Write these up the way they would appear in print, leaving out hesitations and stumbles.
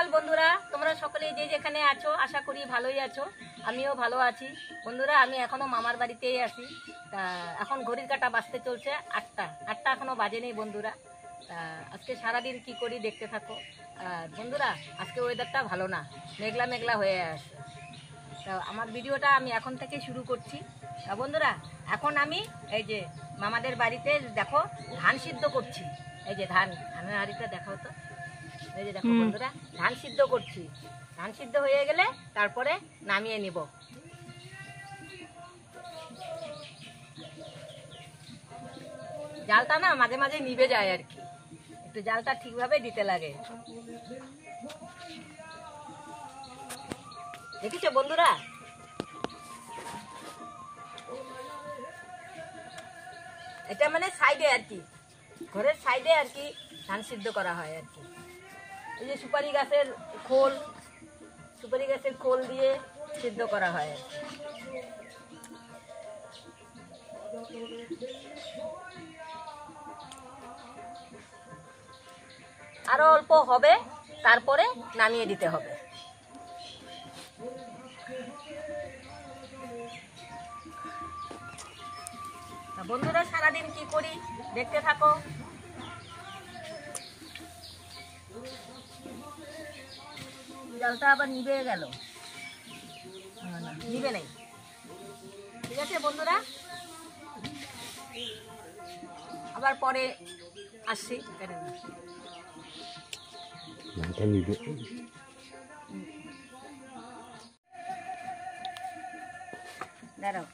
সকাল বন্ধুরা, তোমরা সকলে যে যেখানে আছো আশা করি ভালোই আছো। আমিও ভালো আছি বন্ধুরা। আমি এখনো মামার বাড়িতেই আছি। তা এখন ঘড়ির কাঁটা বাজতে চলছে আটটা এখনো বাজেনি বন্ধুরা। তা আজকে সারাদিন কি করি দেখতে থাকো। বন্ধুরা আজকে ওয়েদারটা ভালো না, মেঘলা মেঘলা হয়ে আসে। তা আমার ভিডিওটা আমি এখন থেকে শুরু করছি। তা বন্ধুরা এখন আমি এই যে মামাদের বাড়িতে দেখো ধান সিদ্ধ করছি। এই যে ধানের হাঁড়িটা দেখাও তো। এই যে দেখো বন্ধুরা ধান সিদ্ধ করছি। ধান সিদ্ধ হয়ে গেলে তারপরে নামিয়ে নিব। জালটা না মাঝে মাঝে নিভে যায় আর কি, একটু জালটা ঠিকভাবে দিতে লাগে। দেখিছো বন্ধুরা, এটা মানে সাইডে আর কি, ঘরের সাইডে আর কি ধান সিদ্ধ করা হয় আর কি। এই যে সুপারি গাছের খোল দিয়ে সিদ্ধ করা হয় আর কি। আরো অল্প হবে, তারপরে নামিয়ে দিতে হবে। বন্ধুরা সারাদিন কি করি দেখতে থাকো। জলটা আবার নিভে গেল, নিভে নেই। ঠিক আছে বন্ধুরা, আবার পরে আসছি। দাঁড়াও,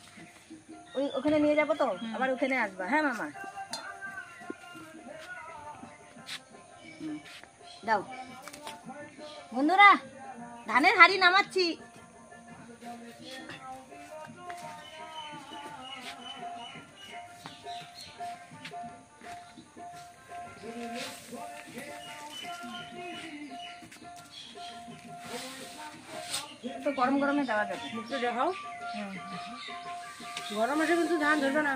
ওখানে নিয়ে যাবো তো, আবার ওখানে আসবা। হ্যাঁ মামা দাও। বন্ধুরা ধানের হাঁড়ি নামাচ্ছি। তো গরম গরমে দেওয়া যাবে, মুখটা দেখাও। গরম আছে কিন্তু ধান ধরবে না।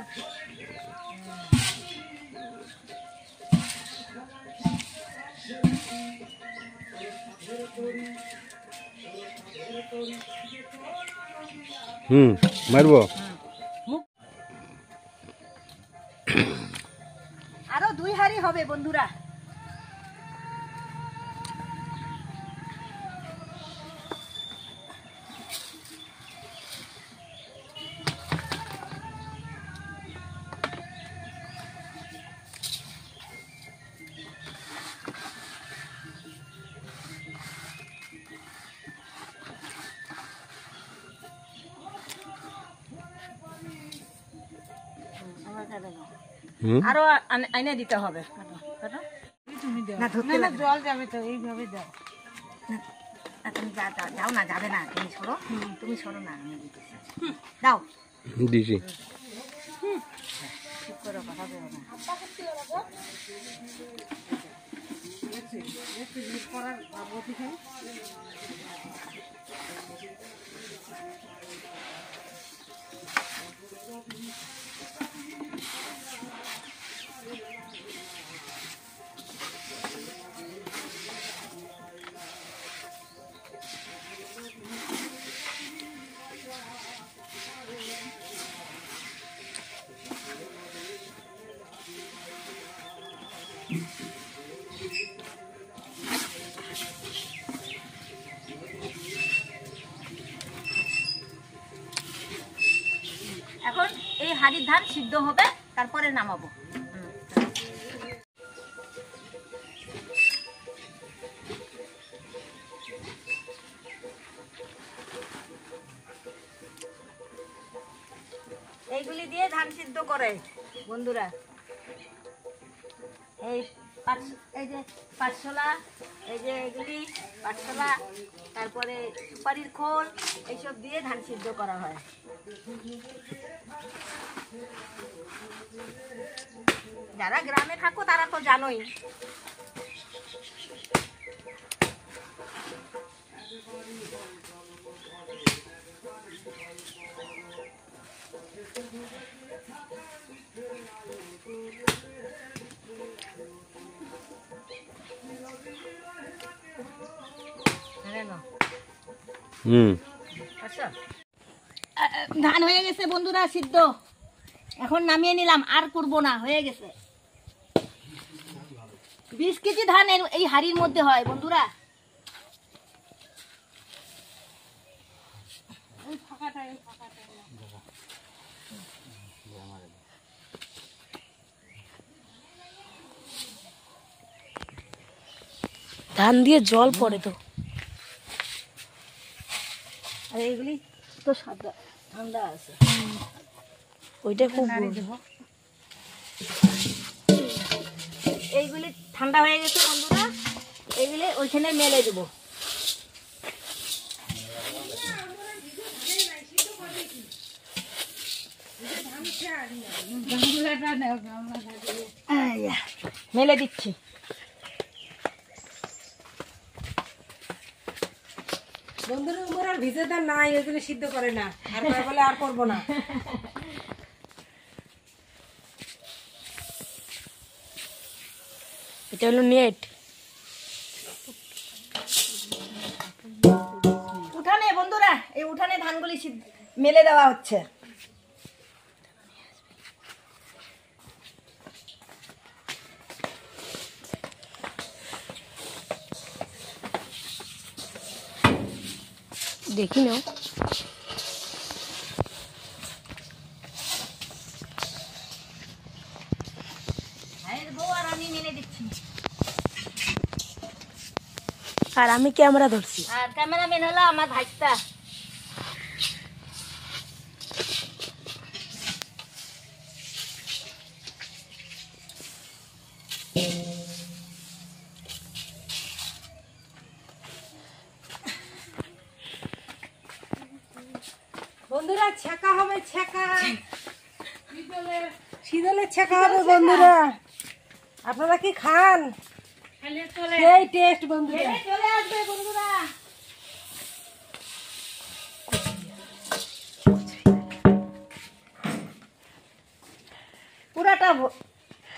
মারবো। আরো 2 হাঁড়ি হবে বন্ধুরা। আরো আইনে দিতে হবে। জল যাবে তো, এইভাবে দাও। তুমি যাও না, যাবে না। তুমি সরো না, আমি দিতেছি। দাও দিছি। ঠিক করে কথা দেবো না। এখন এই হাঁড়ির ধান সিদ্ধ হবে, তারপরে নামাবো। এইগুলি দিয়ে ধান সিদ্ধ করে বন্ধুরা। এই যে পাটশোলা, এই যে এগুলি পাটশোলা, তারপরে সুপারির খোল, এইসব দিয়ে ধান সিদ্ধ করা হয়। যারা গ্রামে থাকো তারা তো জানোই। আচ্ছা, ধান হয়ে গেছে বন্ধুরা সিদ্ধ, এখন নামিয়ে নিলাম, আর করব না, হয়ে গেছে। 20 কেজি ধান এই হাড়ির মধ্যে হয় বন্ধুরা। ধান দিয়ে জল পড়ে তো, আর এইগুলি তো সাদা ঠান্ডা আছে, ওইটা খুব এইগুলি ঠান্ডা হয়ে গেছে বন্ধুরা, এইগুলি ওইখানে মেলে দেবো। মেলে দিচ্ছি। বন্ধুরা আমার আর ভিজে ধান নাই, ওইগুলো সিদ্ধ করে না, আর বলে আর করবো না। এটা হলো নেট। উঠানে বন্ধুরা, এই উঠানে ধানগুলি মেলে দেওয়া হচ্ছে। দেখি নাও, আর আমি মেলে দিচ্ছি, আর আমি ক্যামেরা ধরছি। আর ক্যামেরাম্যান হলো আমার ভাইটা। বন্ধুরা ছেঁকা হবে, ছেঁকা শীতলের ছেঁকা হবে বন্ধুরা। আপনারা কি খান? সেই টেস্ট বন্ধুরা, চলে আসবে বন্ধুরা। পুরাটা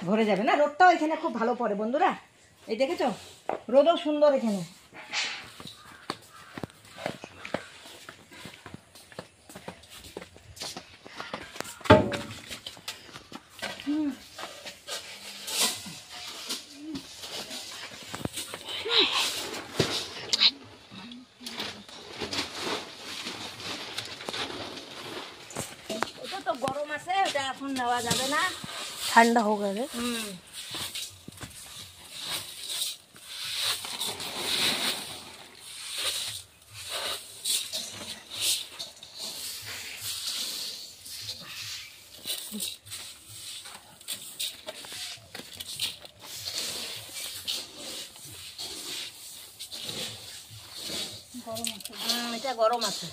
ভরে যাবে না, রোদটাও এখানে খুব ভালো পড়ে বন্ধুরা, এই দেখেছো রোদও সুন্দর এখানে। ওটা তো গরম আছে, ওটা এখন নেওয়া যাবে না, ঠান্ডা हो गए। এটা গরম আছে।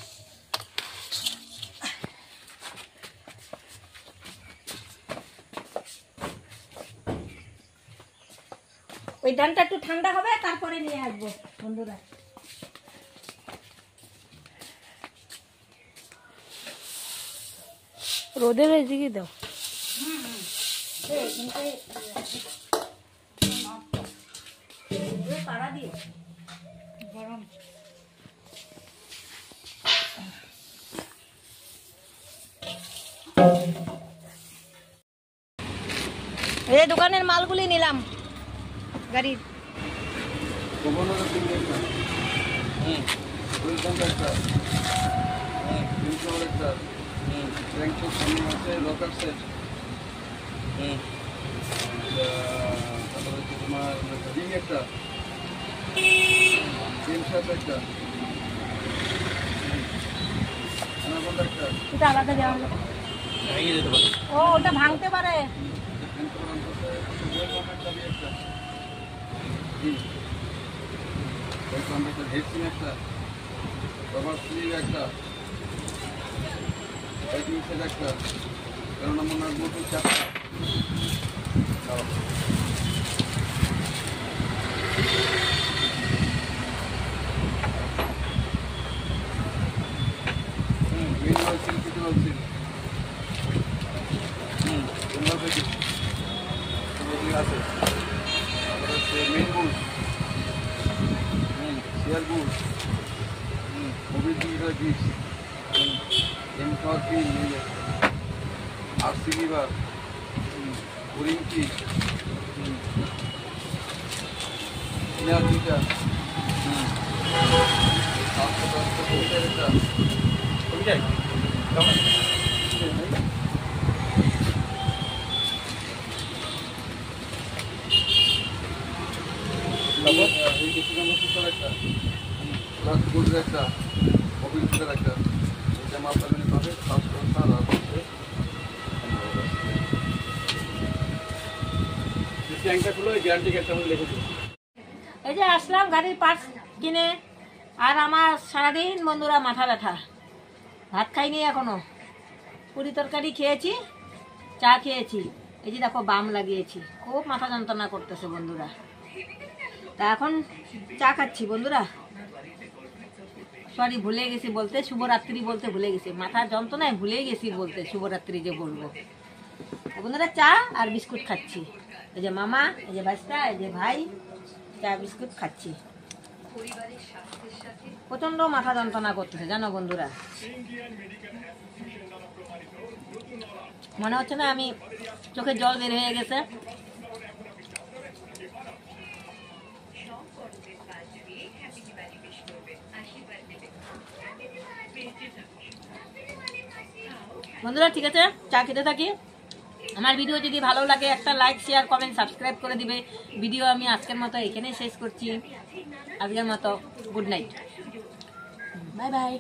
ওই ধানটা একটু ঠান্ডা হবে, তারপরে নিয়ে আসবো বন্ধুরা। রোদে এদিকে দাও। পাড়া দিয়ে গরম। এই দোকানের মালগুলি নিলাম গাড়ির। এটা আলাদা দেওয়া হলো। ও ওটা ভাঙতে পারে। মেন বুশ, শেয়ার বুশ, এই যে আসলাম গাড়ির পার্টস কিনে, আর আমার সারাদিন বন্ধুরা মাথা ব্যথা, ভাত খাইনি এখনো, পুরি তরকারি খেয়েছি, চা খেয়েছি, এই যে দেখো বাম লাগিয়েছি, খুব মাথা যন্ত্রণা করতেছে বন্ধুরা। তা এখন চা খাচ্ছি বন্ধুরা। সরি, ভুলে গেছি বলতে, শুভরাত্রি বলতে ভুলে গেছি, মাথার যন্ত্রণায় ভুলে গেছি বলতে শুভরাত্রি যে বলবো। বন্ধুরা চা আর বিস্কুট খাচ্ছি, এই যে মামা, এই যে বাচ্চা, এই যে ভাই, চা বিস্কুট খাচ্ছি। প্রচন্ড মাথা যন্ত্রণা করতেছে জানো বন্ধুরা, মনে হচ্ছে না আমি চোখে জল বের হয়ে গেছে। বন্ধুরা ঠিক আছে, চা খেতে থাকি। আমার ভিডিও যদি ভালো লাগে একটা লাইক, শেয়ার, কমেন্ট, সাবস্ক্রাইব করে দিবে। ভিডিও আমি আজকের মতো এখানেই শেষ করছি। আজকের মতো গুড নাইট, বাই বাই।